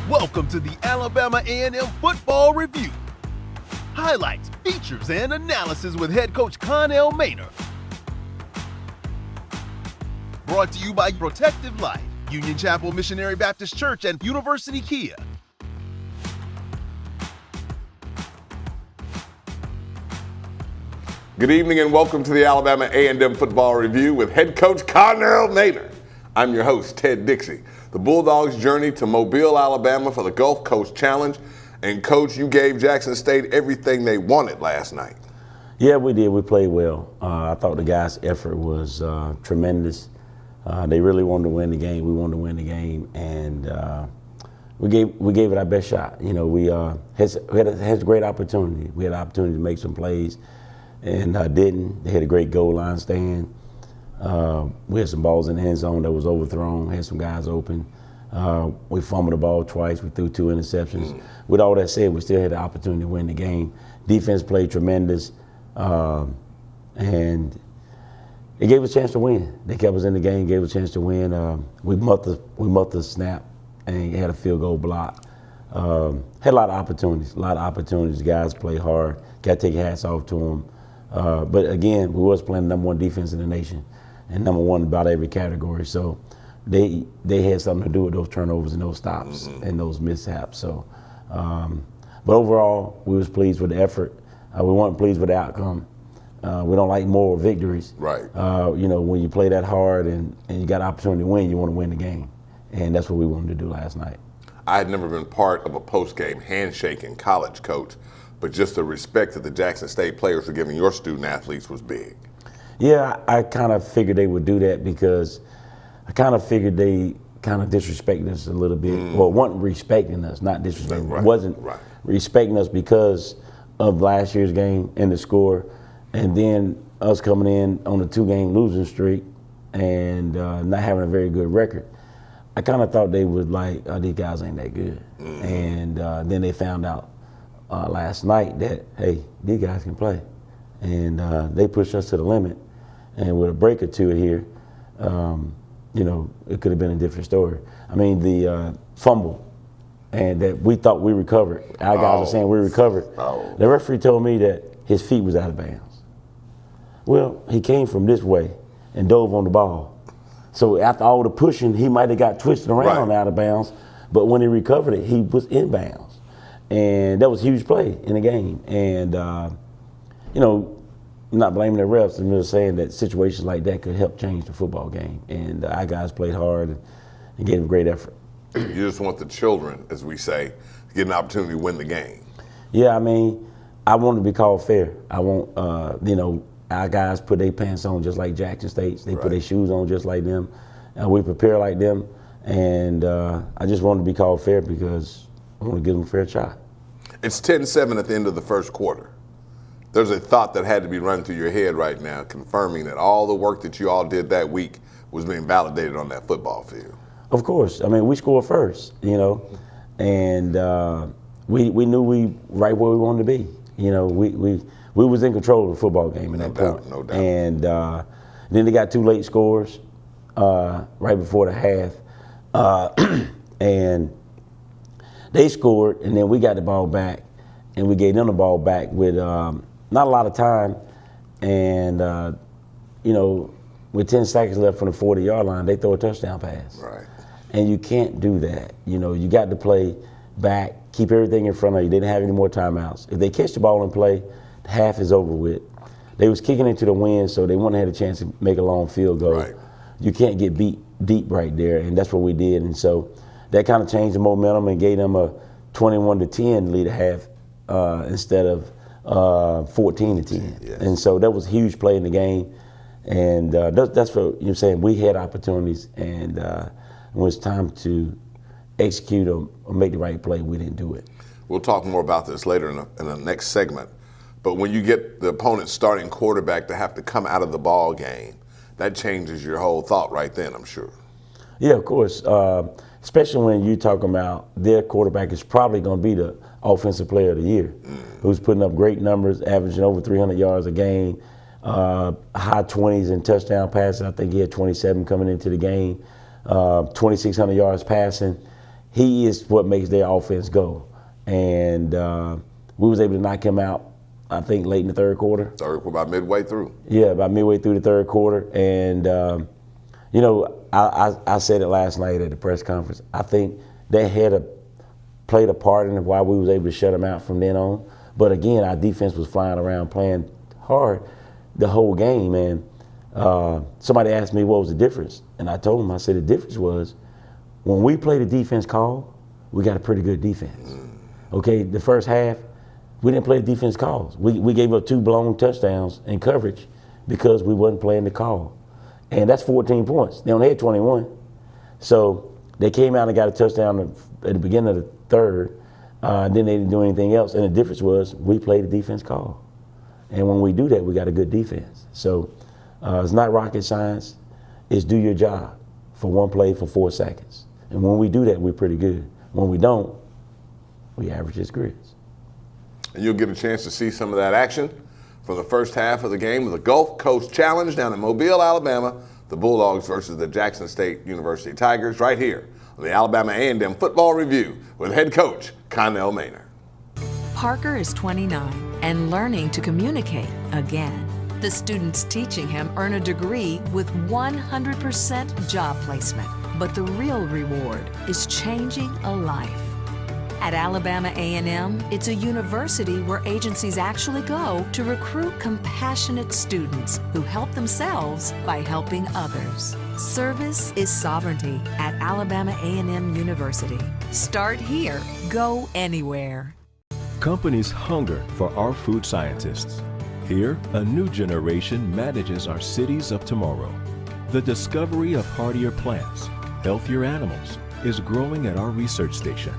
Welcome to the Alabama A&M Football Review. Highlights, features, and analysis with head coach Connell Maynor. Brought to you by Protective Life, Union Chapel Missionary Baptist Church, and University Kia. Good evening and welcome to the Alabama A&M Football Review with head coach Connell Maynor. I'm your host, Ted Dixie. The Bulldogs journey to Mobile, Alabama for the Gulf Coast Challenge. And Coach, you gave Jackson State everything they wanted last night. Yeah, we did. We played well. I thought the guys' effort was tremendous. They really wanted to win the game. We wanted to win the game, and we gave it our best shot. You know, we had a great opportunity. We had an opportunity to make some plays, and didn't. They had a great goal line stand. We had some balls in the end zone that was overthrown. Had some guys open. We fumbled the ball twice. We threw 2 interceptions. With all that said, we still had the opportunity to win the game. Defense played tremendous, and it gave us a chance to win. They kept us in the game, gave us a chance to win. We muffed the snap and had a field goal block. Had a lot of opportunities. Guys played hard. Got to take your hats off to them. But again, we was playing the #1 defense in the nation and #1 in about every category. So they had something to do with those turnovers and those stops and those mishaps. So, but overall, we was pleased with the effort. We weren't pleased with the outcome. We don't like moral victories. Right. You know, when you play that hard and you got an opportunity to win, you want to win the game. And that's what we wanted to do last night. I had never been part of a post-game handshake in college, Coach, but just the respect that the Jackson State players were giving your student athletes was big. Yeah, I kind of figured they would do that because I kind of figured they kind of disrespected us a little bit. Well, wasn't respecting us, not disrespecting. Right. Wasn't respecting us because of last year's game and the score, and then us coming in on a 2-game losing streak and not having a very good record. I kind of thought they would like, oh, these guys ain't that good. And then they found out last night that, hey, these guys can play. And they pushed us to the limit. And with a break or two here, you know, it could have been a different story. I mean, the fumble, and that we thought we recovered. Our guys were saying we recovered. The referee told me that his feet was out of bounds. Well, he came from this way and dove on the ball. So after all the pushing, he might have got twisted around out of bounds, but when he recovered it, he was in bounds. And that was a huge play in the game. And, you know, I'm not blaming the refs. I'm just saying that situations like that could help change the football game. And our guys played hard and gave a great effort. You just want the children, as we say, to get an opportunity to win the game. Yeah, I mean, I want to be called fair. I want, you know, our guys put their pants on just like Jackson State's. They put their shoes on just like them. We prepare like them. And I just want to be called fair because I want to give them a fair shot. It's 10-7 at the end of the first quarter. There's a thought that had to be run through your head right now, confirming that all the work that you all did that week was being validated on that football field. Of course. I mean, we scored first, you know, and we knew we right where we wanted to be. You know, we was in control of the football game at that point. No doubt. And then they got 2 late scores right before the half, and they scored, and then we got the ball back, and we gave them the ball back with not a lot of time, and you know, with 10 seconds left from the 40-yard line, they throw a touchdown pass. Right. And you can't do that. You know, you got to play back, keep everything in front of you. They didn't have any more timeouts. If they catch the ball and play, the half is over with. They was kicking into the wind, so they wouldn't have had a chance to make a long field goal. Right. You can't get beat deep right there, and that's what we did. And so that kind of changed the momentum and gave them a 21-10 lead at half instead of 14-10. Yes. And so that was a huge play in the game. And that's what you're saying. We had opportunities, and when it's time to execute or make the right play, we didn't do it. We'll talk more about this later in the next segment. But when you get the opponent's starting quarterback to have to come out of the ball game, that changes your whole thought right then, I'm sure. Yeah, of course. Especially when you're talking about their quarterback is probably going to be the offensive player of the year, who's putting up great numbers, averaging over 300 yards a game, high 20s in touchdown passes. I think he had 27 coming into the game, 2,600 yards passing. he is what makes their offense go. And we was able to knock him out, I think, late in the third quarter. About midway through. Yeah, about midway through the third quarter. And, you know, I said it last night at the press conference. I think they played a part in why we was able to shut them out from then on. But again, our defense was flying around playing hard the whole game. And somebody asked me what was the difference. And I told them, I said the difference was when we play the defense call, we got a pretty good defense. Okay, the first half, we didn't play the defense calls. We gave up 2 blown touchdowns in coverage because we wasn't playing the call. And that's 14 points. They only had 21. So they came out and got a touchdown at the beginning of the third. Then they didn't do anything else. And the difference was we played the defense call. And when we do that, we got a good defense. So it's not rocket science. It's do your job for one play for 4 seconds. And when we do that, we're pretty good. When we don't, we average as grits. And you'll get a chance to see some of that action for the first half of the game of the Gulf Coast Challenge down in Mobile, Alabama. The Bulldogs versus the Jackson State University Tigers right here on the Alabama A&M Football Review with head coach Connell Maynor. Parker is 29 and learning to communicate again. The students teaching him earn a degree with 100% job placement. But the real reward is changing a life. At Alabama A&M, it's a university where agencies actually go to recruit compassionate students who help themselves by helping others. Service is sovereignty at Alabama A&M University. Start here, go anywhere. Companies hunger for our food scientists. Here, a new generation manages our cities of tomorrow. The discovery of hardier plants, healthier animals, is growing at our research station,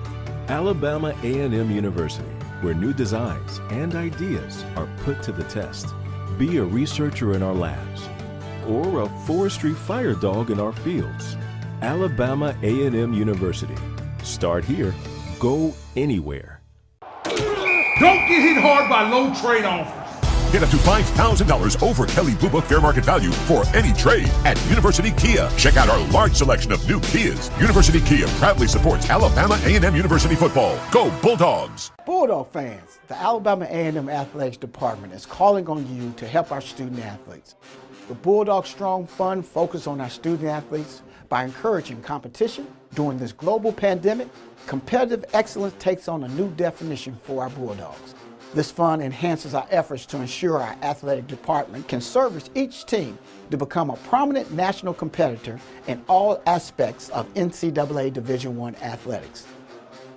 Alabama A&M University, where new designs and ideas are put to the test. Be a researcher in our labs or a forestry fire dog in our fields. Alabama A&M University. Start here, go anywhere. Don't get hit hard by low trade offers. Get up to $5,000 over Kelley Blue Book fair market value for any trade at University Kia. Check out our large selection of new Kias. University Kia proudly supports Alabama A&M University football. Go Bulldogs! Bulldog fans, the Alabama A&M Athletics Department is calling on you to help our student athletes. The Bulldog Strong Fund focuses on our student athletes by encouraging competition. During this global pandemic, competitive excellence takes on a new definition for our Bulldogs. This fund enhances our efforts to ensure our athletic department can service each team to become a prominent national competitor in all aspects of NCAA Division I athletics.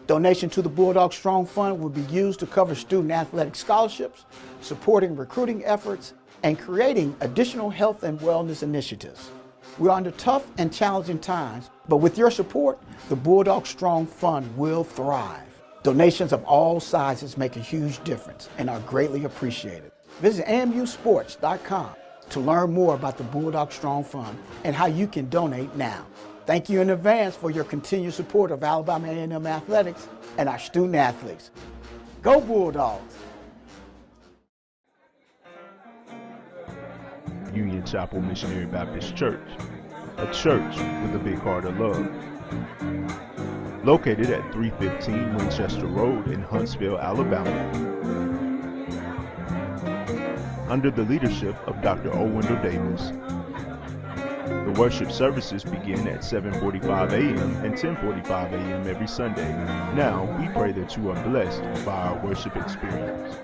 Donation to the Bulldog Strong Fund will be used to cover student athletic scholarships, supporting recruiting efforts, and creating additional health and wellness initiatives. We're under tough and challenging times, but with your support, the Bulldog Strong Fund will thrive. Donations of all sizes make a huge difference and are greatly appreciated. Visit amusports.com to learn more about the Bulldog Strong Fund and how you can donate now. Thank you in advance for your continued support of Alabama A&M athletics and our student athletes. Go Bulldogs! Union Chapel Missionary Baptist Church, a church with a big heart of love. Located at 315 Winchester Road in Huntsville, Alabama. Under the leadership of Dr. O. Wendell Davis. The worship services begin at 7:45 a.m. and 10:45 a.m. every Sunday. Now, we pray that you are blessed by our worship experience.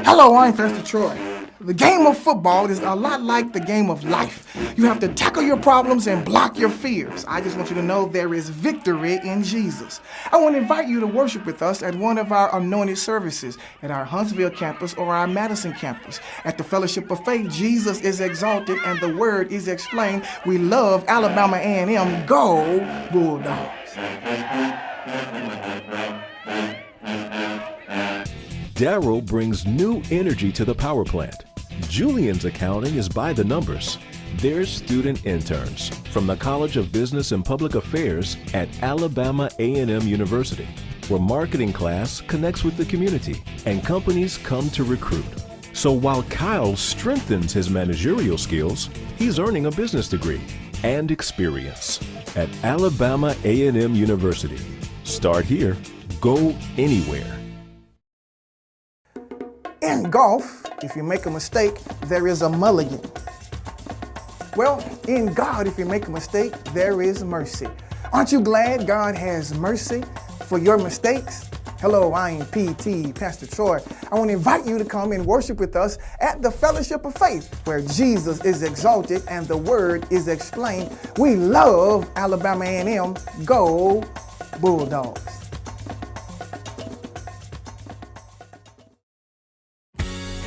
Hello, I'm Pastor Troy. The game of football is a lot like the game of life. You have to tackle your problems and block your fears. I just want you to know there is victory in Jesus. I want to invite you to worship with us at one of our anointed services at our Huntsville campus or our Madison campus. At the Fellowship of Faith, Jesus is exalted and the word is explained. We love Alabama A&M. Go Bulldogs! Darryl brings new energy to the power plant. Julian's accounting is by the numbers. They're student interns from the College of Business and Public Affairs at Alabama A&M University, where marketing class connects with the community and companies come to recruit. So while Kyle strengthens his managerial skills, he's earning a business degree. and experience at Alabama A&M University. Start here, go anywhere. In golf, if you make a mistake, there is a mulligan. Well, in God, if you make a mistake, there is mercy. Aren't you glad God has mercy for your mistakes? Hello, I am PT, Pastor Troy. I want to invite you to come and worship with us at the Fellowship of Faith, where Jesus is exalted and the Word is explained. We love Alabama A&M. Go Bulldogs.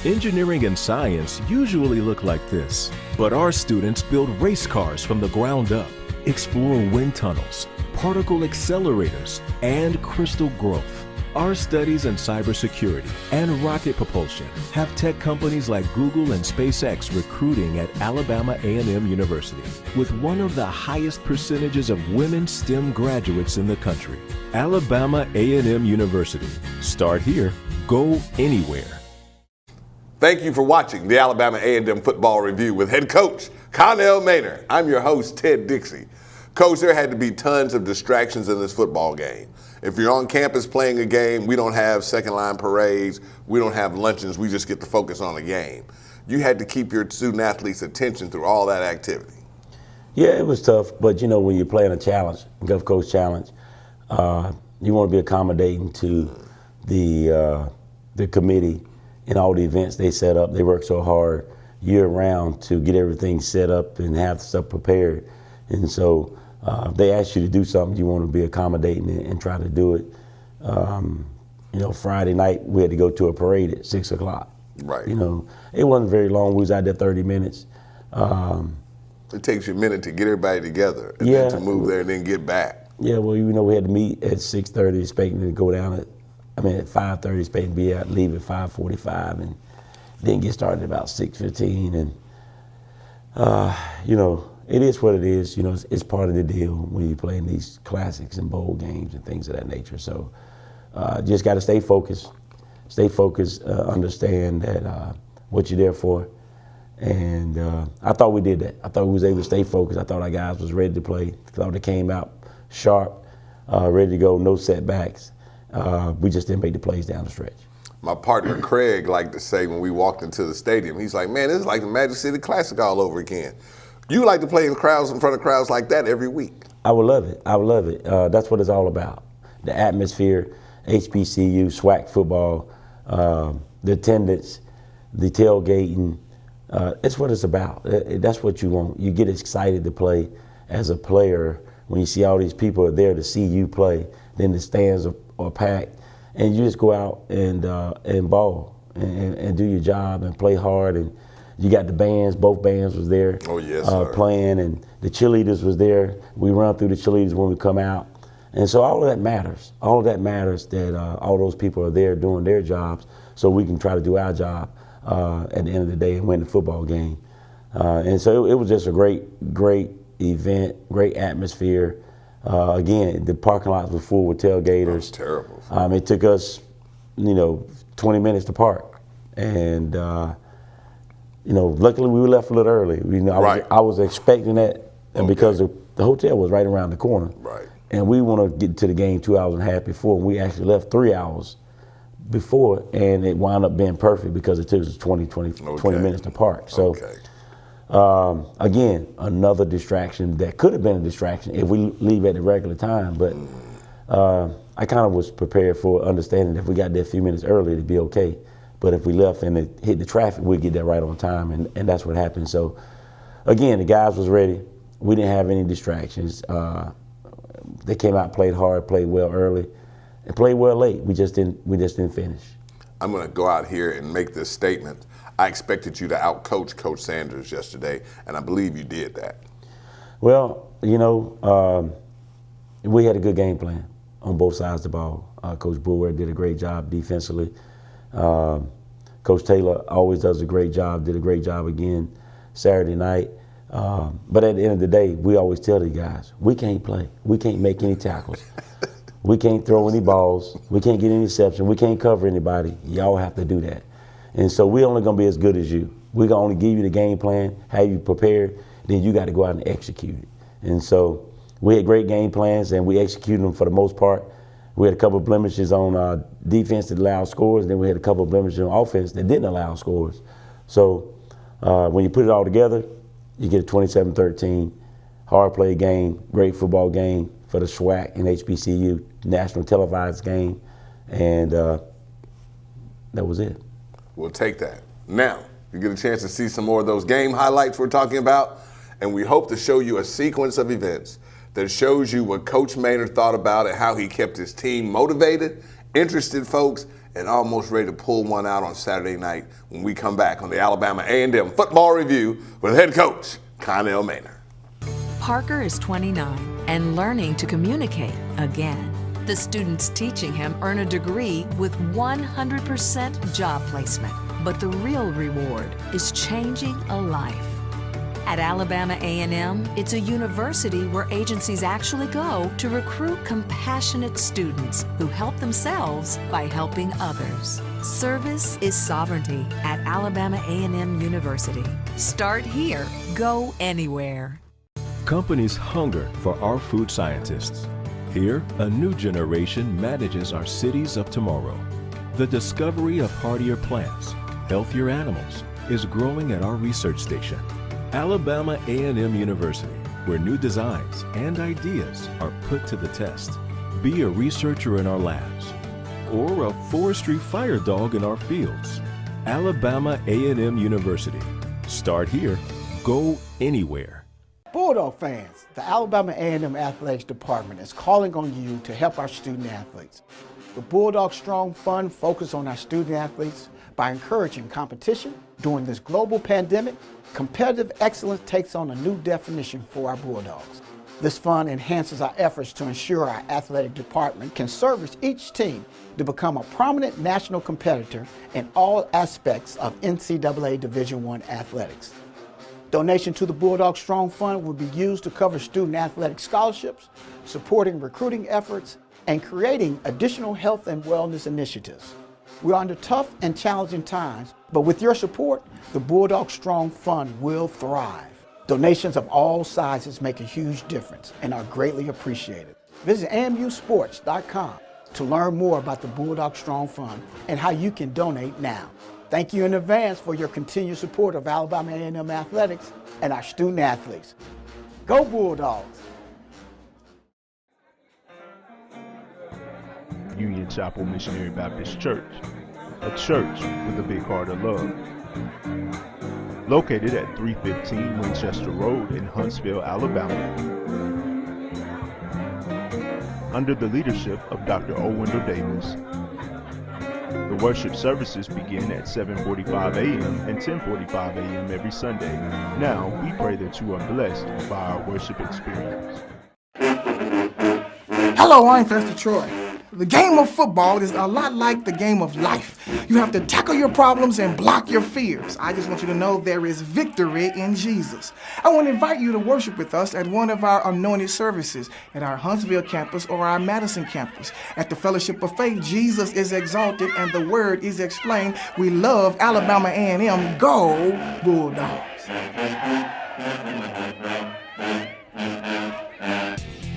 Engineering and science usually look like this, but our students build race cars from the ground up, explore wind tunnels, particle accelerators, and crystal growth. Our studies in cybersecurity and rocket propulsion have tech companies like Google and SpaceX recruiting at Alabama A&M University, with one of the highest percentages of women STEM graduates in the country. Alabama A&M University. Start here, go anywhere. Thank you for watching the Alabama A&M Football Review with head coach Connell Maynor. I'm your host, Ted Dixie. Coach, there had to be tons of distractions in this football game. If you're on campus playing a game, we don't have second line parades, we don't have luncheons, we just get to focus on the game. You had to keep your student athletes' attention through all that activity. Yeah, it was tough, but you know, when you're playing a challenge, Gulf Coast Challenge, you want to be accommodating to the committee and all the events they set up. They work so hard year round to get everything set up and have stuff prepared. And so if they ask you to do something, you want to be accommodating and try to do it. You know, Friday night, we had to go to a parade at 6 o'clock. Right. You know, it wasn't very long. We was out there 30 minutes. It takes you a minute to get everybody together and then to move there and then get back. Yeah, well, you know, we had to meet at 6:30, expecting to go down at 5:30, expecting to be out, leave at 5:45, and then get started at about 6:15. And, you know, it is what it is. You know, it's part of the deal when you're playing these classics and bowl games and things of that nature. So just got to stay focused, understand that what you're there for. And I thought we did that. I thought we was able to stay focused. I thought our guys was ready to play. I thought they came out sharp, ready to go, no setbacks. We just didn't make the plays down the stretch. My partner Craig liked to say when we walked into the stadium, he's like, man, this is like the Magic City Classic all over again. You like to play in crowds, in front of crowds like that every week. I would love it. I would love it. That's what it's all about. The atmosphere, HBCU, SWAC football, the attendance, the tailgating. It's what it's about. That's what you want. You get excited to play as a player when you see all these people are there to see you play. Then the stands are packed, and you just go out and ball and do your job and play hard. And you got the bands, both bands was there. Oh, yes, playing, and the cheerleaders was there. We run through the cheerleaders when we come out. And so all of that matters. All of that matters that all those people are there doing their jobs so we can try to do our job at the end of the day and win the football game. And so it was just a great event, great atmosphere. Again, the parking lots were full with tailgaters. Oh, terrible. It took us, 20 minutes to park. And, luckily we were left a little early. I was expecting that because the hotel was right around the corner. Right. And we want to get to the game 2 hours and a half before. And we actually left 3 hours before, and it wound up being perfect because it took us 20 minutes to park. So, again, another distraction that could have been a distraction if we leave at the regular time. But I kind of was prepared for understanding that if we got there a few minutes early, it'd be okay. But if we left and it hit the traffic, we'd get there right on time, and that's what happened. So, again, the guys was ready. We didn't have any distractions. They came out, played hard, played well early, and played well late. We just didn't finish. I'm going to go out here and make this statement. I expected you to outcoach Coach Sanders yesterday, and I believe you did that. Well, we had a good game plan on both sides of the ball. Coach Boulware did a great job defensively. Coach Taylor always does a great job, did a great job again Saturday night. But at the end of the day, we always tell the guys, we can't play. We can't make any tackles. We can't throw any balls. We can't get any interception. We can't cover anybody. Y'all have to do that. And so we're only going to be as good as you. We're going to only give you the game plan, have you prepared, then you got to go out and execute it. And so we had great game plans, and we executed them for the most part. We had a couple of blemishes on defense that allowed scores, and then we had a couple of blemishes on offense that didn't allow scores. So when you put it all together, you get a 27-13, hard-played game, great football game for the SWAC and HBCU, national televised game, and that was it. We'll take that. Now, you get a chance to see some more of those game highlights we're talking about, and we hope to show you a sequence of events that shows you what Coach Maynor thought about and how he kept his team motivated, interested folks, and almost ready to pull one out on Saturday night when we come back on the Alabama A&M Football Review with head coach Connell Maynor. Parker is 29 and learning to communicate again. The students teaching him earn a degree with 100% job placement. But the real reward is changing a life. At Alabama A&M, it's a university where agencies actually go to recruit compassionate students who help themselves by helping others. Service is sovereignty at Alabama A&M University. Start here, go anywhere. Companies hunger for our food scientists. Here, a new generation manages our cities of tomorrow. The discovery of hardier plants, healthier animals, is growing at our research station, Alabama A&M University, where new designs and ideas are put to the test. Be a researcher in our labs or a forestry fire dog in our fields. Alabama A&M University. Start here, go anywhere. Bulldog fans, the Alabama A&M Athletics Department is calling on you to help our student athletes. The Bulldog Strong Fund focuses on our student athletes by encouraging competition. During this global pandemic, competitive excellence takes on a new definition for our Bulldogs. This fund enhances our efforts to ensure our athletic department can service each team to become a prominent national competitor in all aspects of NCAA Division I athletics. Donation to the Bulldog Strong Fund will be used to cover student athletic scholarships, supporting recruiting efforts, and creating additional health and wellness initiatives. We're under tough and challenging times, but with your support, the Bulldog Strong Fund will thrive. Donations of all sizes make a huge difference and are greatly appreciated. Visit amusports.com to learn more about the Bulldog Strong Fund and how you can donate now. Thank you in advance for your continued support of Alabama A&M athletics and our student athletes. Go Bulldogs! Union Chapel Missionary Baptist Church, a church with a big heart of love. Located at 315 Winchester Road in Huntsville, Alabama. Under the leadership of Dr. O. Wendell Davis. The worship services begin at 7:45 a.m. and 10:45 a.m. every Sunday. Now, we pray that you are blessed by our worship experience. Hello, I'm Pastor Troy. The game of football is a lot like the game of life. You have to tackle your problems and block your fears. I just want you to know there is victory in Jesus. I want to invite you to worship with us at one of our anointed services at our Huntsville campus or our Madison campus. At the Fellowship of Faith, Jesus is exalted and the word is explained. We love Alabama A&M. Go Bulldogs!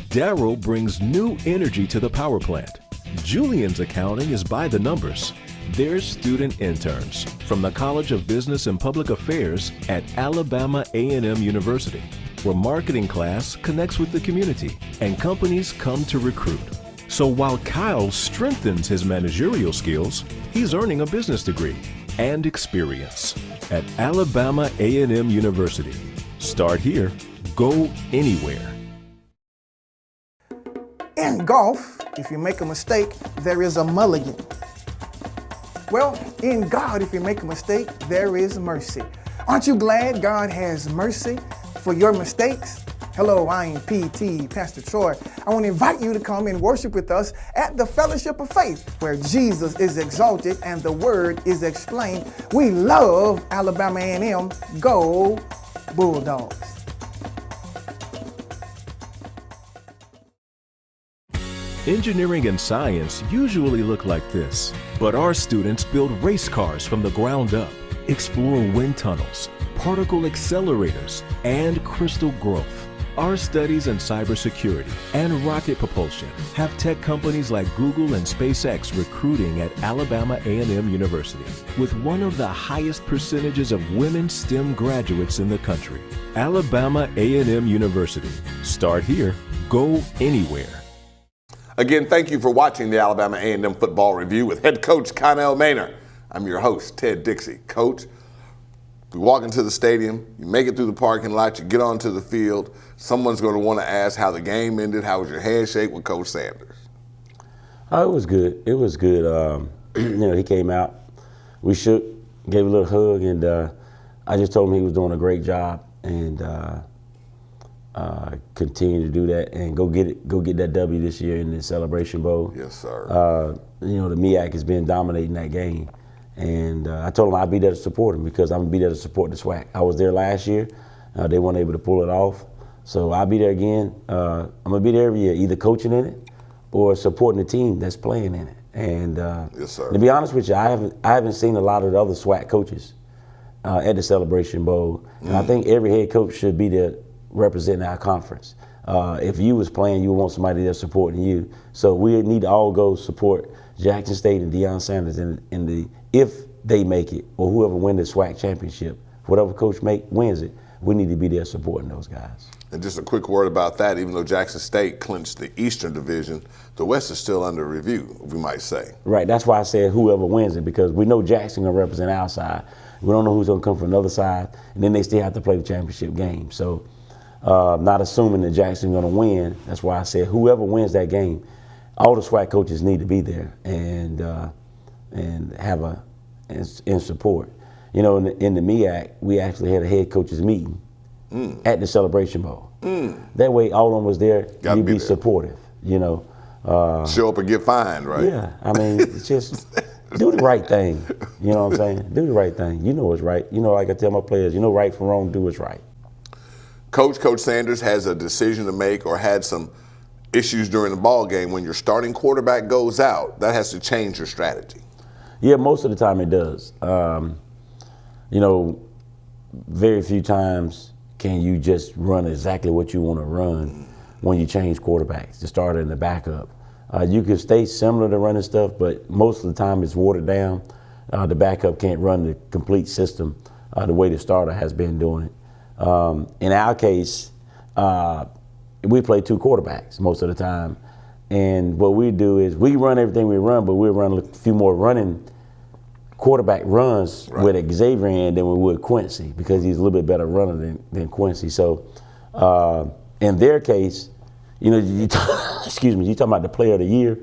Darryl brings new energy to the power plant. Julian's accounting is by the numbers. They're student interns from the College of Business and Public Affairs at Alabama A&M University, where marketing class connects with the community and companies come to recruit. So while Kyle strengthens his managerial skills, he's earning a business degree and experience at Alabama A&M University. Start here, go anywhere. In golf, if you make a mistake, there is a mulligan. Well, in God, if you make a mistake, there is mercy. Aren't you glad God has mercy for your mistakes? Hello, I am PT, Pastor Troy. I want to invite you to come and worship with us at the Fellowship of Faith, where Jesus is exalted and the word is explained. We love Alabama A&M. Go Bulldogs! Engineering and science usually look like this, but our students build race cars from the ground up. Explore wind tunnels, particle accelerators, and crystal growth. Our studies in cybersecurity and rocket propulsion have tech companies like Google and SpaceX recruiting at Alabama A&M University, with one of the highest percentages of women STEM graduates in the country. Alabama A&M University. Start here, go anywhere. Again, thank you for watching the Alabama A&M Football Review with head coach Connell Maynor. I'm your host, Ted Dixie. Coach, you walk into the stadium, you make it through the parking lot, you get onto the field, someone's going to want to ask how the game ended. How was your handshake with Coach Sanders? Oh, it was good. It was good. He came out, we shook, gave a little hug, and I just told him he was doing a great job, and continue to do that and go get that W this year in the Celebration Bowl. Yes, sir. The MEAC has been dominating that game. And I told him I'd be there to support him because I'm going to be there to support the SWAC. I was there last year. They weren't able to pull it off. So I'll be there again. I'm going to be there every year, either coaching in it or supporting the team that's playing in it. And yes, sir. To be honest with you, I haven't seen a lot of the other SWAC coaches at the Celebration Bowl. And I think every head coach should be there representing our conference. If you was playing, you would want somebody there supporting you. So we need to all go support Jackson State and Deion Sanders if they make it, or whoever wins the SWAC championship, whatever coach wins it, we need to be there supporting those guys. And just a quick word about that, even though Jackson State clinched the Eastern Division, the West is still under review, we might say. Right, that's why I said whoever wins it, because we know Jackson going to represent our side. We don't know who's going to come from another side, and then they still have to play the championship game. So not assuming that Jackson's going to win, that's why I said whoever wins that game, all the SWAC coaches need to be there and have and support. In the MEAC, we actually had a head coaches meeting at the Celebration Bowl. That way, all of them was there. You'd be supportive. Show up and get fined, right? Yeah, I mean, it's just do the right thing. You know what I'm saying? Do the right thing. You know what's right. Like I tell my players, right from wrong, do what's right. Coach Sanders has a decision to make, or had some issues during the ball game. When your starting quarterback goes out, that has to change your strategy. Yeah, most of the time it does. Very few times can you just run exactly what you want to run when you change quarterbacks, the starter and the backup. You can stay similar to running stuff, but most of the time it's watered down. The backup can't run the complete system the way the starter has been doing it. In our case, we play two quarterbacks most of the time. And what we do is we run everything we run, but we run a few more running quarterback runs with Xavier in than we would Quincy, because he's a little bit better runner than Quincy. So in their case, you talking about the player of the year,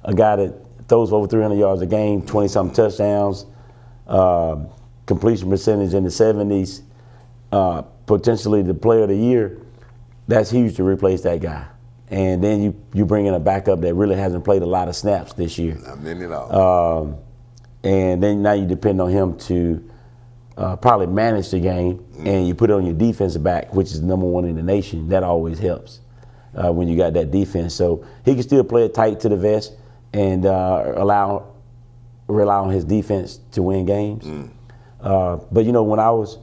a guy that throws over 300 yards a game, 20-something touchdowns, completion percentage in the 70s, potentially the player of the year. That's huge to replace that guy. And then you bring in a backup that really hasn't played a lot of snaps this year. And then now you depend on him to probably manage the game, and you put it on your defensive back, which is number one in the nation. That always helps when you got that defense. So he can still play it tight to the vest and rely on his defense to win games. But when I was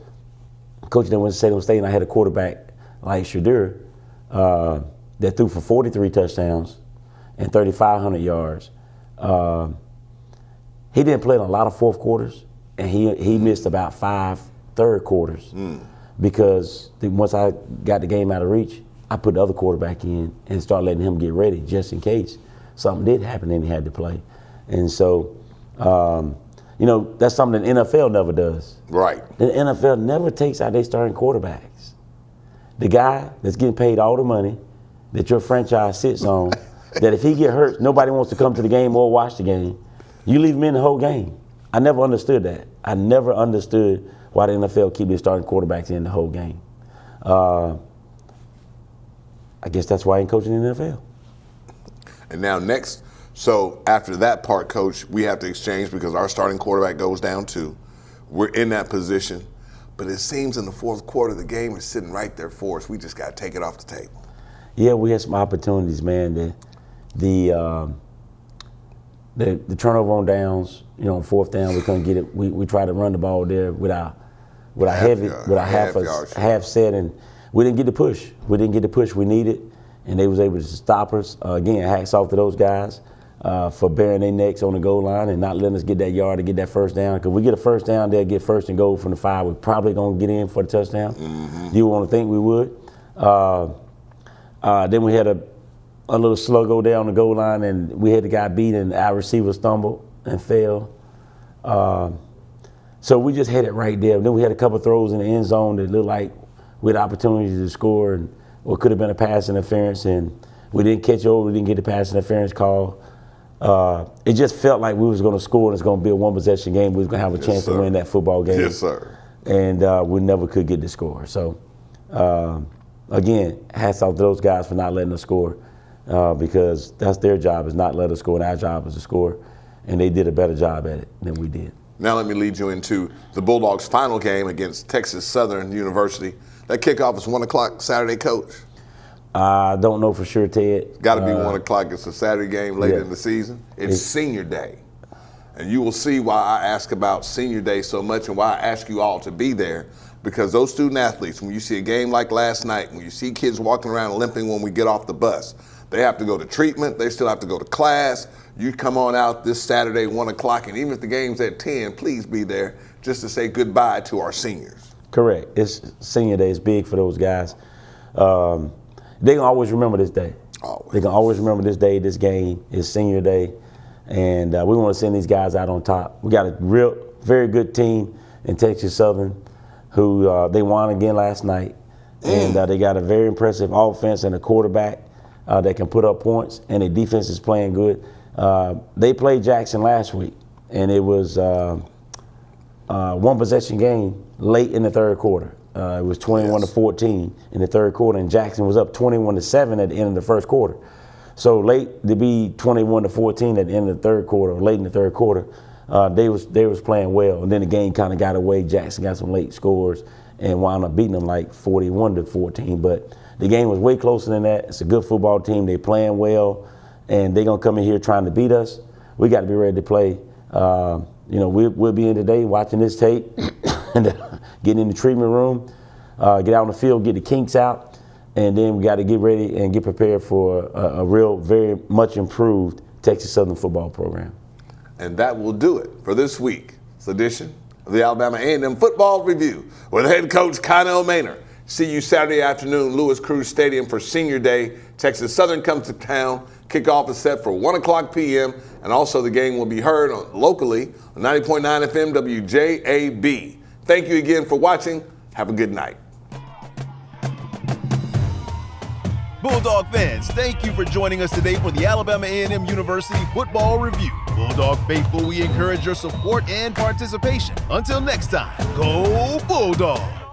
coaching at Winston-Salem State and I had a quarterback like Shadur that threw for 43 touchdowns and 3,500 yards. He didn't play in a lot of fourth quarters, and he missed about 5 third quarters because once I got the game out of reach, I put the other quarterback in and started letting him get ready just in case something did happen and he had to play. And so, that's something the NFL never does. Right. The NFL never takes out their starting quarterbacks. The guy that's getting paid all the money that your franchise sits on, that if he get hurt, nobody wants to come to the game or watch the game. You leave him in the whole game. I never understood that. I never understood why the NFL keep their starting quarterbacks in the whole game. I guess that's why I ain't coaching in the NFL. And now next, so after that part, Coach, we have to exchange because our starting quarterback goes down too. We're in that position. But it seems in the fourth quarter, the game is sitting right there for us. We just got to take it off the table. Yeah, we had some opportunities, man. The the turnover on downs, on fourth down, we couldn't get it. We tried to run the ball there with our half set, and we didn't get the push. We didn't get the push we needed, and they was able to stop us. Again, hats off to those guys for bearing their necks on the goal line and not letting us get that yard to get that first down. Because we get a first down, they'll get first and goal from the 5. We're probably going to get in for the touchdown. Mm-hmm. You want to think we would. Then we had a little sluggo there on the goal line, and we had the guy beat, and our receiver stumbled and fell. So we just had it right there. Then we had a couple throws in the end zone that looked like we had opportunities to score, and what could have been a pass interference, and we didn't catch over. We didn't get the pass interference call. It just felt like we was going to score, and it's going to be a one-possession game. We was going to have a chance to win that football game. Yes, sir. And we never could get the score. So, again, hats off to those guys for not letting us score because that's their job, is not let us score, and our job is to score. And they did a better job at it than we did. Now let me lead you into the Bulldogs' final game against Texas Southern University. That kickoff is 1 o'clock Saturday, Coach? I don't know for sure, Ted. Got to be 1 o'clock. It's a Saturday game later in the season. It's Senior Day. And you will see why I ask about Senior Day so much and why I ask you all to be there. Because those student athletes, when you see a game like last night, when you see kids walking around limping when we get off the bus, they have to go to treatment. They still have to go to class. You come on out this Saturday, 1 o'clock, and even if the game's at 10, please be there just to say goodbye to our seniors. Correct. It's Senior Day. It's big for those guys. They can always remember this day. Always. They can always remember this day, this game. It's Senior Day, and we want to send these guys out on top. We got a very good team in Texas Southern who they won again last night, and they got a very impressive offense and a quarterback that can put up points, and their defense is playing good. They played Jackson last week, and it was one possession game late in the third quarter. It was 21-14 in the third quarter, and Jackson was up 21-7 at the end of the first quarter. So late to be 21-14 at the end of the third quarter, or late in the third quarter, they was playing well, and then the game kind of got away. Jackson got some late scores and wound up beating them like 41-14. But the game was way closer than that. It's a good football team. They playing well, and they're gonna come in here trying to beat us. We got to be ready to play. We'll be in today watching this tape and getting in the treatment room, get out on the field, get the kinks out, and then we got to get ready and get prepared for a real, very much improved Texas Southern football program. And that will do it for this week's edition of the Alabama A&M Football Review with head coach Connell Maynor. See you Saturday afternoon, Lewis Cruz Stadium for Senior Day. Texas Southern comes to town. Kickoff is set for 1 o'clock p.m. And also the game will be heard locally on 90.9 FM WJAB. Thank you again for watching. Have a good night. Bulldog fans, thank you for joining us today for the Alabama A&M University Football Review. Bulldog faithful, we encourage your support and participation. Until next time, go Bulldogs!